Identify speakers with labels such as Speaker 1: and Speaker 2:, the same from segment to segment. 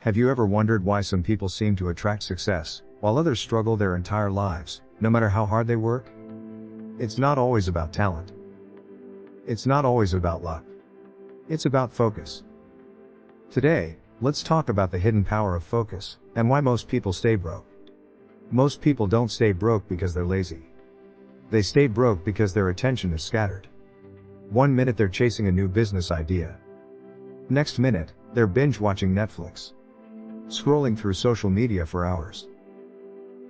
Speaker 1: Have you ever wondered why some people seem to attract success, while others struggle their entire lives, no matter how hard they work? It's not always about talent. It's not always about luck. It's about focus. Today, let's talk about the hidden power of focus, and why most people stay broke. Most people don't stay broke because they're lazy. They stay broke because their attention is scattered. One minute they're chasing a new business idea. Next minute, they're binge watching Netflix. Scrolling through social media for hours.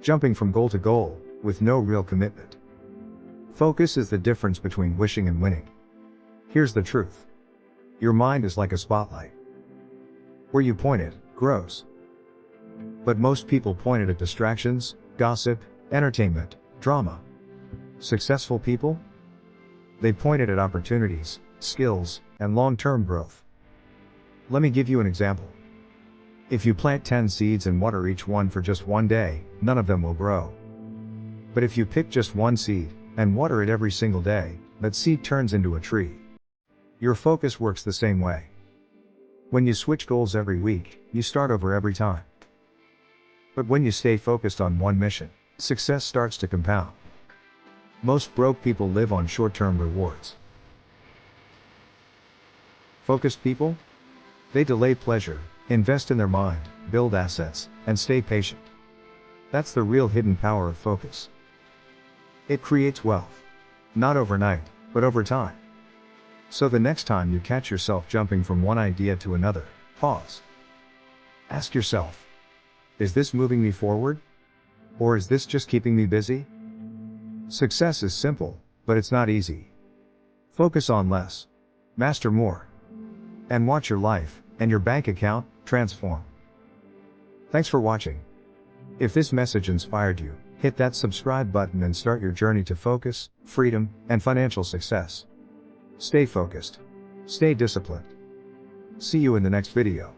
Speaker 1: Jumping from goal to goal, with no real commitment. Focus is the difference between wishing and winning. Here's the truth. Your mind is like a spotlight. Where you point it, grows. But most people point it at distractions, gossip, entertainment, drama. Successful people? They point it at opportunities, skills, and long-term growth. Let me give you an example. If you plant 10 seeds and water each one for just one day, none of them will grow. But if you pick just one seed, and water it every single day, that seed turns into a tree. Your focus works the same way. When you switch goals every week, you start over every time. But when you stay focused on one mission, success starts to compound. Most broke people live on short-term rewards. Focused people? They delay pleasure, invest in their mind, build assets, and stay patient. That's the real hidden power of focus. It creates wealth. Not overnight, but over time. So the next time you catch yourself jumping from one idea to another, pause. Ask yourself, is this moving me forward? Or is this just keeping me busy? Success is simple, but it's not easy. Focus on less. Master more. And watch your life, and your bank account, transform. Thanks for watching. If this message inspired you, hit that subscribe button and start your journey to focus, freedom, and financial success. Stay focused. Stay disciplined. See you in the next video.